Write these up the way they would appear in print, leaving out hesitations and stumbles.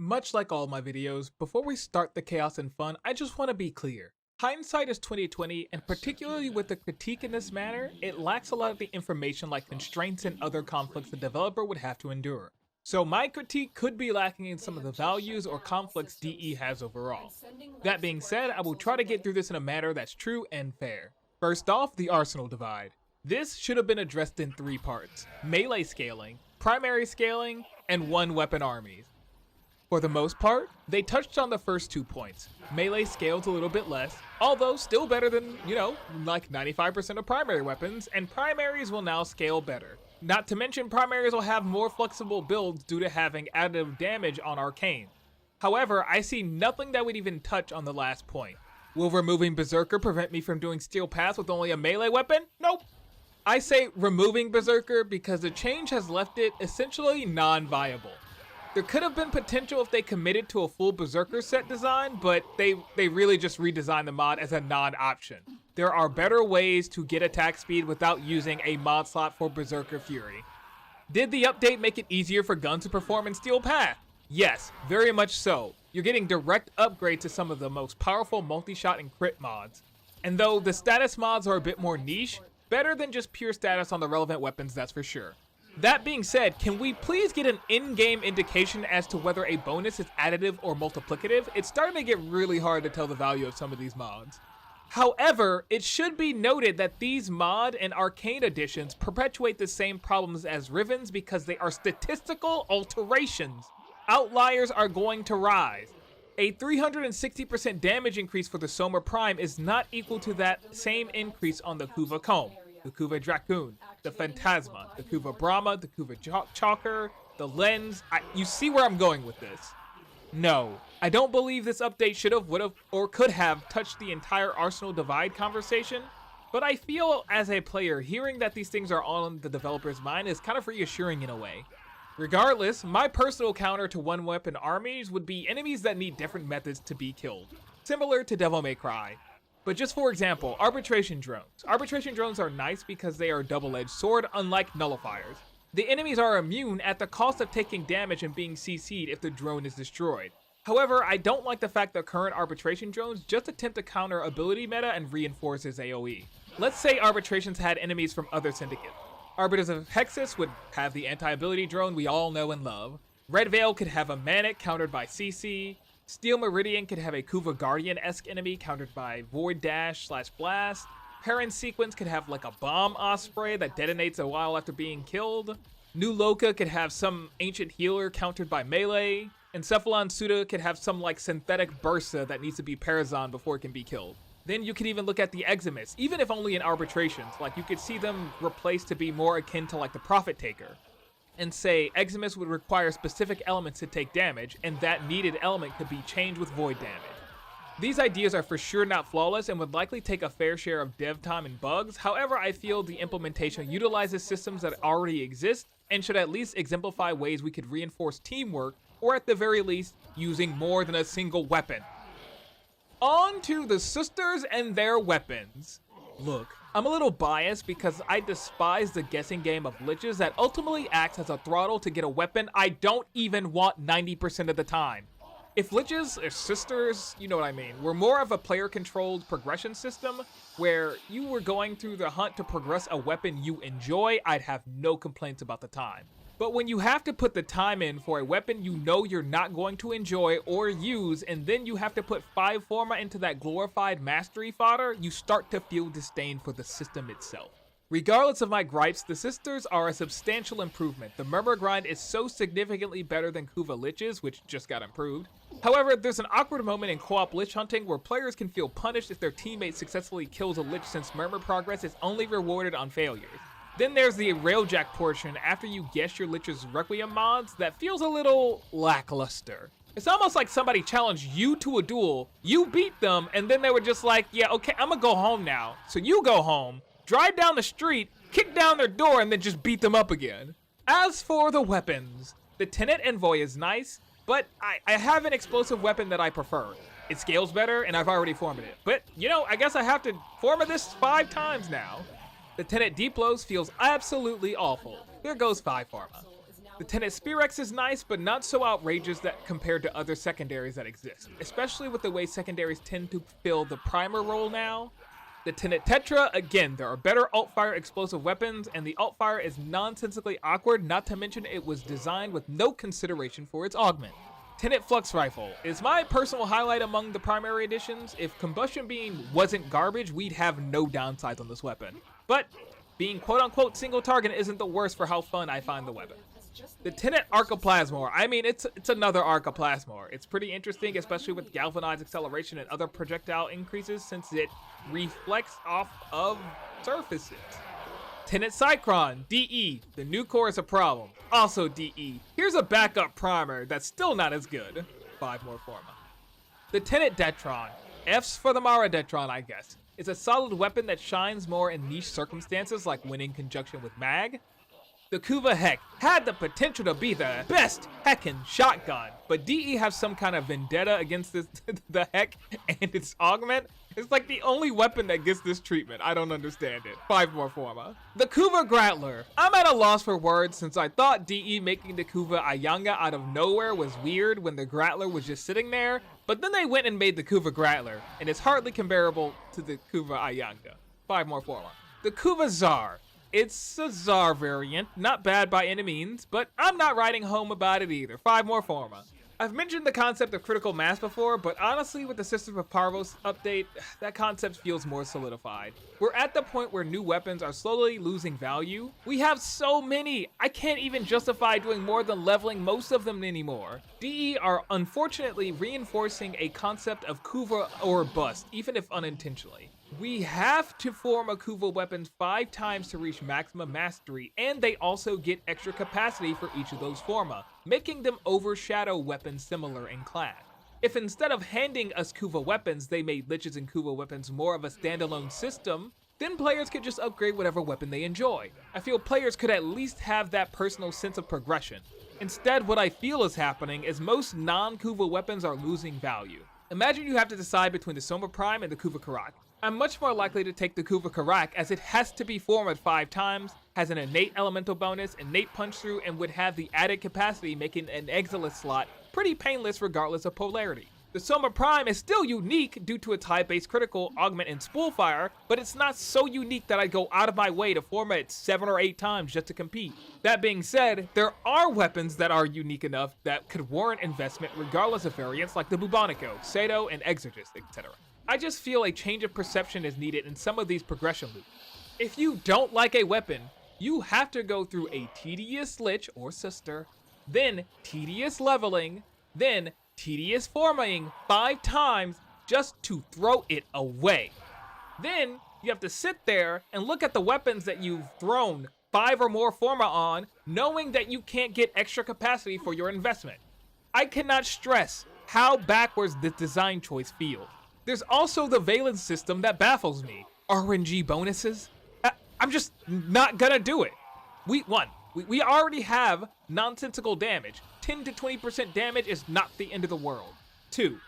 Much like all my videos, before we start the chaos and fun, I just want to be clear. Hindsight is 2020, and particularly with the critique in this manner, it lacks a lot of the information like constraints and other conflicts the developer would have to endure. So my critique could be lacking in some of the values or conflicts DE has overall. That being said, I will try to get through this in a manner that's true and fair. First off, the arsenal divide. This should have been addressed in 3 parts: melee scaling, primary scaling, and one weapon armies. For the most part, they touched on the first 2 points. Melee scales a little bit less, although still better than, like 95% of primary weapons, and primaries will now scale better. Not to mention primaries will have more flexible builds due to having additive damage on arcane. However, I see nothing that would even touch on the last point. Will removing Berserker prevent me from doing Steel Paths with only a melee weapon? Nope. I say removing Berserker because the change has left it essentially non-viable. There could have been potential if they committed to a full Berserker set design, but they really just redesigned the mod as a non-option. There are better ways to get attack speed without using a mod slot for Berserker Fury. Did the update make it easier for guns to perform in Steel Path? Yes, very much so. You're getting direct upgrades to some of the most powerful multi-shot and crit mods. And though the status mods are a bit more niche, better than just pure status on the relevant weapons, that's for sure. That being said, can we please get an in-game indication as to whether a bonus is additive or multiplicative? It's starting to get really hard to tell the value of some of these mods. However, it should be noted that these mod and arcane additions perpetuate the same problems as Rivens because they are statistical alterations. Outliers are going to rise. A 360% damage increase for the Soma Prime is not equal to that same increase on the Kuva Comb, the Kuva Dracoon, the Phantasma, the Kuva Brahma, the Kuva Chalker, the Lens. You see where I'm going with this. No, I don't believe this update should have, would have, or could have touched the entire Arsenal Divide conversation, but I feel as a player, hearing that these things are on the developer's mind is kind of reassuring in a way. Regardless, my personal counter to one weapon armies would be enemies that need different methods to be killed, similar to Devil May Cry. But just for example, arbitration drones. Arbitration drones are nice because they are a double-edged sword, unlike nullifiers. The enemies are immune at the cost of taking damage and being CC'd if the drone is destroyed. However, I don't like the fact that current arbitration drones just attempt to counter ability meta and reinforce his AoE. Let's say arbitrations had enemies from other syndicates. Arbiters of Hexus would have the anti-ability drone we all know and love. Red Veil could have a Manic countered by CC. Steel Meridian could have a Kuva Guardian-esque enemy countered by Void Dash/Blast. Heron Sequence could have like a Bomb Osprey that detonates a while after being killed. New Loka could have some Ancient Healer countered by Melee. And Cephalon Suda could have some like synthetic Bursa that needs to be Parazon before it can be killed. Then you could even look at the Eximus, even if only in arbitrations. Like you could see them replaced to be more akin to like the Prophet Taker. And say Eximus would require specific elements to take damage, and that needed element could be changed with void damage. These ideas are for sure not flawless and would likely take a fair share of dev time and bugs. However, I feel the implementation utilizes systems that already exist and should at least exemplify ways we could reinforce teamwork, or at the very least, using more than a single weapon. On to the sisters and their weapons. Look, I'm a little biased because I despise the guessing game of liches that ultimately acts as a throttle to get a weapon I don't even want 90% of the time. If liches or sisters, you know what I mean, were more of a player-controlled progression system where you were going through the hunt to progress a weapon you enjoy, I'd have no complaints about the time. But when you have to put the time in for a weapon you know you're not going to enjoy or use, and then you have to put 5 forma into that glorified mastery fodder, you start to feel disdain for the system itself. Regardless of my gripes, the sisters are a substantial improvement. The Murmur grind is so significantly better than Kuva Liches, which just got improved. However, there's an awkward moment in co-op lich hunting where players can feel punished if their teammate successfully kills a lich, since Murmur progress is only rewarded on failures. Then there's the railjack portion after you guess your Lich's Requiem mods that feels a little lackluster. It's almost like somebody challenged you to a duel, you beat them, and then they were just like, yeah, okay, I'm gonna go home now. So you go home, drive down the street, kick down their door, and then just beat them up again. As for the weapons, the Tenet Envoy is nice, but I have an explosive weapon that I prefer. It scales better, and I've already formed it. But, I guess I have to form this 5 times now. The Tenet Diplos feels absolutely awful. There goes 5 Pharma. The Tenet Spear-X is nice, but not so outrageous that compared to other secondaries that exist, especially with the way secondaries tend to fill the primer role now. The Tenet Tetra, again, there are better alt-fire explosive weapons, and the alt-fire is nonsensically awkward, not to mention it was designed with no consideration for its augment. Tenet Flux Rifle is my personal highlight among the primary editions. If Combustion Beam wasn't garbage, we'd have no downsides on this weapon. But being quote-unquote single target isn't the worst for how fun I find the weapon. The Tenet Arcoplasmor, I mean, it's another Arcoplasmor. It's pretty interesting, especially with galvanized acceleration and other projectile increases since it reflects off of surfaces. Tenet Cycron, DE, the new core is a problem. Also DE, here's a backup primer that's still not as good. 5 more forma. The Tenet Detron, F's for the Mara Detron, I guess. It's a solid weapon that shines more in niche circumstances like when in conjunction with Mag. The Kuva Heck had the potential to be the best heckin' shotgun, but DE has some kind of vendetta against this, the Heck and its augment. It's like the only weapon that gets this treatment. I don't understand it. 5 more forma. The Kuva Grattler. I'm at a loss for words since I thought DE making the Kuva Ayanga out of nowhere was weird when the Grattler was just sitting there, but then they went and made the Kuva Grattler, and it's hardly comparable to the Kuva Ayanga. 5 more forma. The Kuva Tsar. It's a Tsar variant, not bad by any means, but I'm not writing home about it either. 5 more forma. I've mentioned the concept of critical mass before, but honestly with the Sisters of Parvos update, that concept feels more solidified. We're at the point where new weapons are slowly losing value. We have so many, I can't even justify doing more than leveling most of them anymore. DE are unfortunately reinforcing a concept of Kuva or bust, even if unintentionally. We have to form a Kuva weapon 5 times to reach maximum mastery, and they also get extra capacity for each of those forma, making them overshadow weapons similar in class. If instead of handing us Kuva weapons, they made Liches and Kuva weapons more of a standalone system, then players could just upgrade whatever weapon they enjoy. I feel players could at least have that personal sense of progression. Instead, what I feel is happening is most non-Kuva weapons are losing value. Imagine you have to decide between the Soma Prime and the Kuva Karak. I'm much more likely to take the Kuva Karak as it has to be formed 5 times, has an innate elemental bonus, innate punch through, and would have the added capacity making an Exilus slot pretty painless regardless of polarity. The Soma Prime is still unique due to its high-base critical, augment, and spool fire, but it's not so unique that I'd go out of my way to form it 7 or 8 times just to compete. That being said, there are weapons that are unique enough that could warrant investment regardless of variants like the Bubonico, Sado, and Exorcist, etc. I just feel a change of perception is needed in some of these progression loops. If you don't like a weapon, you have to go through a tedious lich or sister, then tedious leveling, then tedious forming 5 times just to throw it away. Then you have to sit there and look at the weapons that you've thrown 5 or more forma on, knowing that you can't get extra capacity for your investment. I cannot stress how backwards this design choice feels. There's also the Valence system that baffles me. RNG bonuses? I'm just not gonna do it. We already have nonsensical damage. 10 to 20% damage is not the end of the world. 2,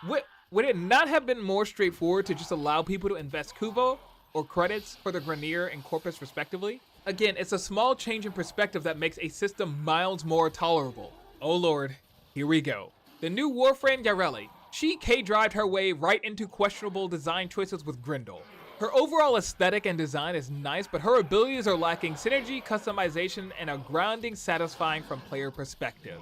would it not have been more straightforward to just allow people to invest Kuvo or credits for the Grenier and Corpus respectively? Again, it's a small change in perspective that makes a system miles more tolerable. Oh lord, here we go. The new WARFRAME-YARELI. She K-drived her way right into questionable design choices with Grendel. Her overall aesthetic and design is nice, but her abilities are lacking synergy, customization, and a grounding satisfying from player perspective.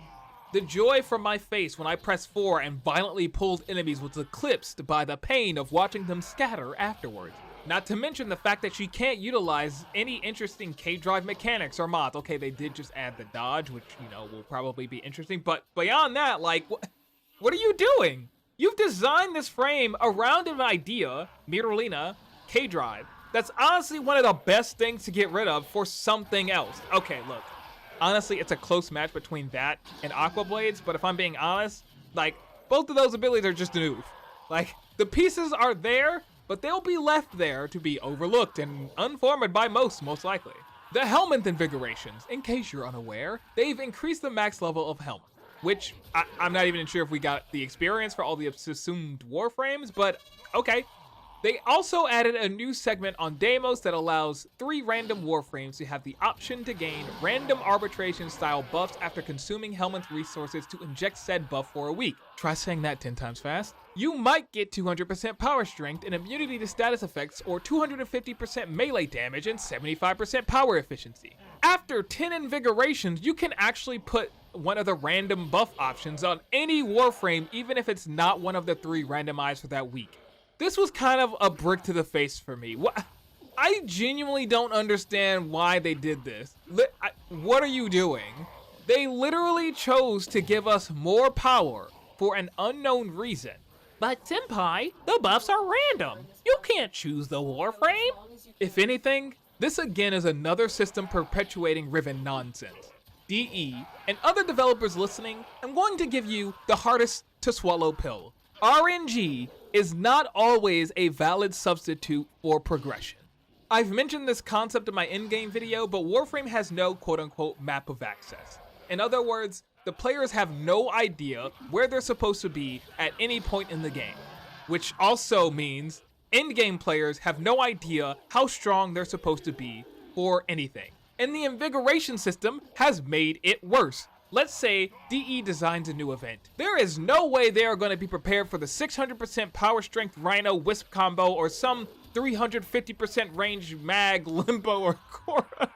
The joy from my face when I pressed 4 and violently pulled enemies was eclipsed by the pain of watching them scatter afterwards. Not to mention the fact that she can't utilize any interesting K-drive mechanics or mods. Okay, they did just add the dodge, which, you know, will probably be interesting, but beyond that, like, what are you doing? You've designed this frame around an idea, Mirulina, K-Drive, that's honestly one of the best things to get rid of for something else. Okay, look, honestly, it's a close match between that and Aqua Blades, but if I'm being honest, like, both of those abilities are just an oof. Like, the pieces are there, but they'll be left there to be overlooked and unformed by most likely. The Helminth Invigorations, in case you're unaware, they've increased the max level of Helminth, which I'm not even sure if we got the experience for all the assumed Warframes, but okay. They also added a new segment on Deimos that allows 3 random Warframes to have the option to gain random arbitration style buffs after consuming Helminth resources to inject said buff for a week. Try saying that 10 times fast. You might get 200% power strength and immunity to status effects, or 250% melee damage and 75% power efficiency. After 10 Invigorations, you can actually put one of the random buff options on any Warframe, even if it's not one of the 3 randomized for that week. This was kind of a brick to the face for me. I genuinely don't understand why they did this. What are you doing? They literally chose to give us more power for an unknown reason. But Synpai, the buffs are random. You can't choose the Warframe. If anything, this again is another system perpetuating Riven nonsense. DE and other developers listening, I'm going to give you the hardest to swallow pill. RNG is not always a valid substitute for progression. I've mentioned this concept in my in-game video, but Warframe has no quote-unquote map of access. In other words, the players have no idea where they're supposed to be at any point in the game, which also means in-game players have no idea how strong they're supposed to be for anything. And the Invigoration system has made it worse. Let's say DE designs a new event. There is no way they are going to be prepared for the 600% power strength Rhino Wisp combo or some 350% range mag Limbo or Korra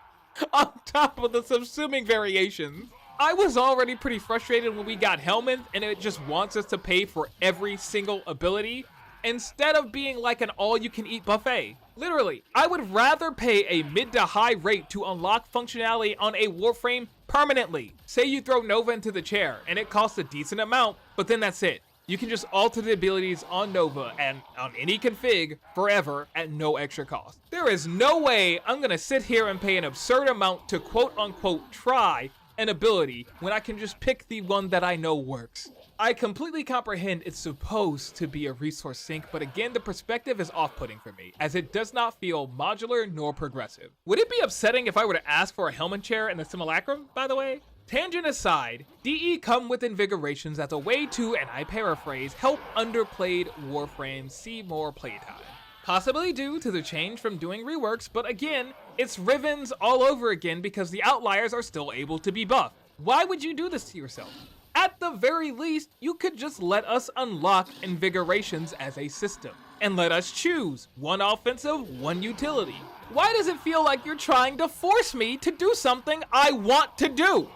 on top of the subsuming variations. I was already pretty frustrated when we got Helminth and it just wants us to pay for every single ability instead of being like an all-you-can-eat buffet. Literally, I would rather pay a mid to high rate to unlock functionality on a Warframe permanently. Say you throw Nova into the chair and it costs a decent amount, but then that's it. You can just alter the abilities on Nova and on any config forever at no extra cost. There is no way I'm gonna sit here and pay an absurd amount to quote-unquote try an ability when I can just pick the one that I know works. I completely comprehend it's supposed to be a resource sink, but again, the perspective is off-putting for me, as it does not feel modular nor progressive. Would it be upsetting if I were to ask for a Helminth chair in the Simulacrum, by the way? Tangent aside, DE come with Invigorations as a way to, and I paraphrase, help underplayed Warframes see more playtime. Possibly due to the change from doing reworks, but again, it's Rivens all over again because the outliers are still able to be buffed. Why would you do this to yourself? At the very least, you could just let us unlock Invigorations as a system, and let us choose one offensive, one utility. Why does it feel like you're trying to force me to do something I want to do?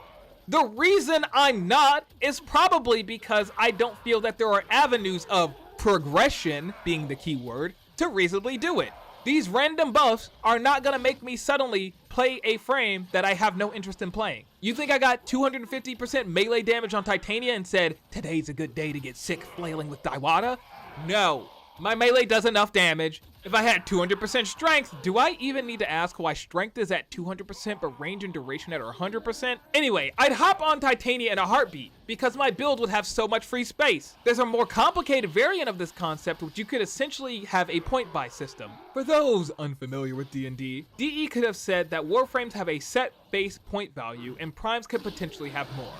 The reason I'm not is probably because I don't feel that there are avenues of progression, being the key word, to reasonably do it. These random buffs are not gonna make me suddenly play a frame that I have no interest in playing. You think I got 250% melee damage on Titania and said, today's a good day to get sick flailing with Daiwada? No, my melee does enough damage. If I had 200% strength, do I even need to ask why strength is at 200% but range and duration at 100%? Anyway, I'd hop on Titania in a heartbeat because my build would have so much free space. There's a more complicated variant of this concept which you could essentially have a point buy system. For those unfamiliar with D&D, DE could have said that Warframes have a set base point value and Primes could potentially have more.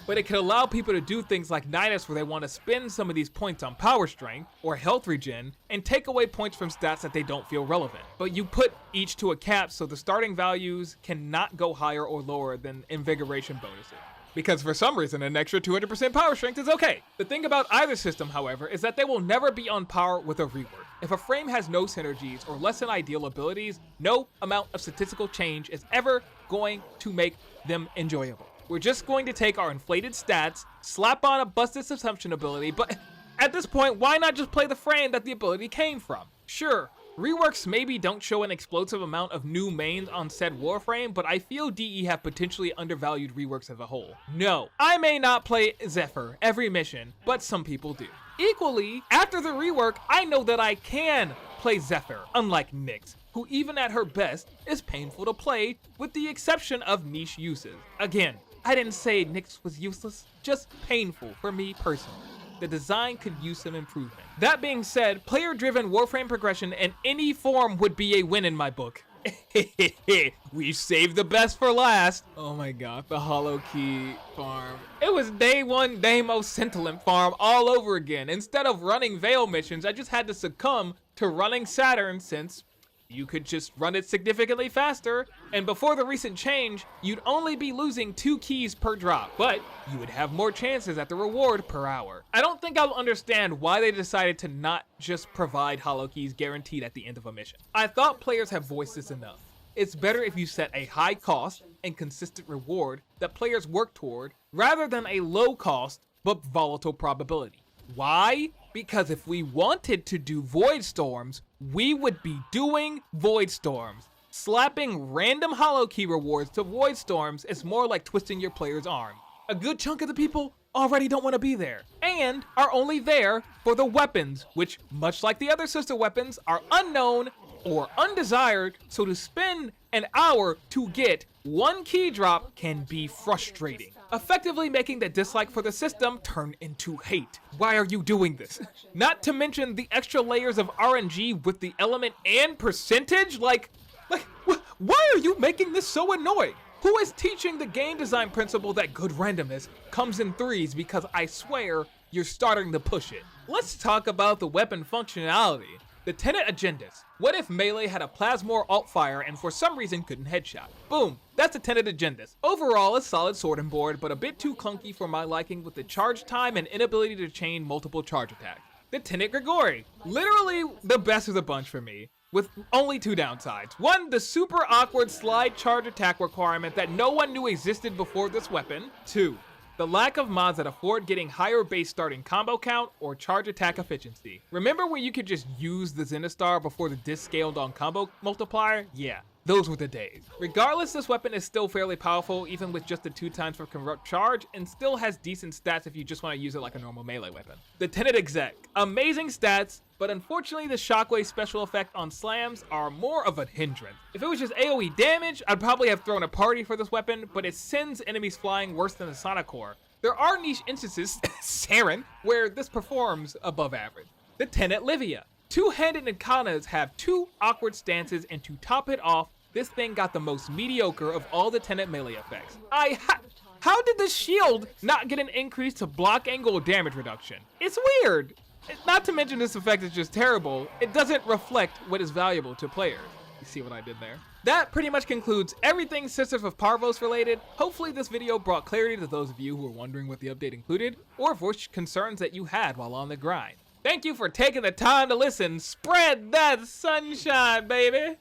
But it could allow people to do things like Nidus where they want to spend some of these points on power strength or health regen and take away points from stats that they don't feel relevant. But you put each to a cap so the starting values cannot go higher or lower than invigoration bonuses. Because for some reason an extra 200% power strength is okay. The thing about either system, however, is that they will never be on par with a rework. If a frame has no synergies or less than ideal abilities, no amount of statistical change is ever going to make them enjoyable. We're just going to take our inflated stats, slap on a busted assumption ability, but at this point, why not just play the frame that the ability came from? Sure, reworks maybe don't show an explosive amount of new mains on said Warframe, but I feel DE have potentially undervalued reworks as a whole. No, I may not play Zephyr every mission, but some people do. Equally, after the rework, I know that I can play Zephyr, unlike Nyx, who even at her best is painful to play with the exception of niche uses. Again, I didn't say Nyx was useless, just painful for me personally. The design could use some improvement. That being said, player-driven Warframe progression in any form would be a win in my book. We saved the best for last. Oh my god, the HOLOKEY farm. It was day one Demo Sentinel farm all over again. Instead of running Veil missions, I just had to succumb to running Saturn since you could just run it significantly faster, and before the recent change, you'd only be losing 2 keys per drop, but you would have more chances at the reward per hour. I don't think I'll understand why they decided to not just provide HOLOKEYs guaranteed at the end of a mission. I thought players have voiced this enough. It's better if you set a high cost and consistent reward that players work toward, rather than a low cost but volatile probability. Why? Because if we wanted to do Void Storms, we would be doing Void Storms. Slapping random HOLOKEY rewards to Void Storms is more like twisting your player's arm. A good chunk of the people already don't want to be there, and are only there for the weapons, which, much like the other sister weapons, are unknown or undesired, so to spend an hour to get 1 key drop can be frustrating, effectively making the dislike for the system turn into hate. Why are you doing this? Not to mention the extra layers of RNG with the element and percentage? Why are you making this so annoying? Who is teaching the game design principle that good randomness comes in threes, because I swear you're starting to push it. Let's talk about the weapon functionality. The Tenet agendas. What if melee had a plasmor alt fire and for some reason couldn't headshot? Boom, that's the Tenet agendas. Overall, a solid sword and board, but a bit too clunky for my liking with the charge time and inability to chain multiple charge attacks. The Tenet Grigori. Literally the best of the bunch for me, with only 2 downsides. 1, the super awkward slide charge attack requirement that no one knew existed before this weapon. 2, the lack of mods that afford getting higher base starting combo count or charge attack efficiency. Remember when you could just use the Zenistar before the disc scaled on combo multiplier? Yeah, those were the days. Regardless, this weapon is still fairly powerful, even with just the 2 times for corrupt charge, and still has decent stats if you just want to use it like a normal melee weapon. The Tenet Exec. Amazing stats, but unfortunately the shockwave special effect on slams are more of a hindrance. If it was just AoE damage, I'd probably have thrown a party for this weapon, but it sends enemies flying worse than the Sonic Core. There are niche instances, Saren, where this performs above average. The Tenet Livia. 2-handed Nkanas have 2 awkward stances, and to top it off, this thing got the most mediocre of all the Tenet melee effects. How did the shield not get an increase to block angle damage reduction? It's weird. Not to mention this effect is just terrible. It doesn't reflect what is valuable to players. You see what I did there? That pretty much concludes everything Sisters of Parvos related. Hopefully this video brought clarity to those of you who were wondering what the update included, or voiced concerns that you had while on the grind. Thank you for taking the time to listen. Spread that sunshine, baby!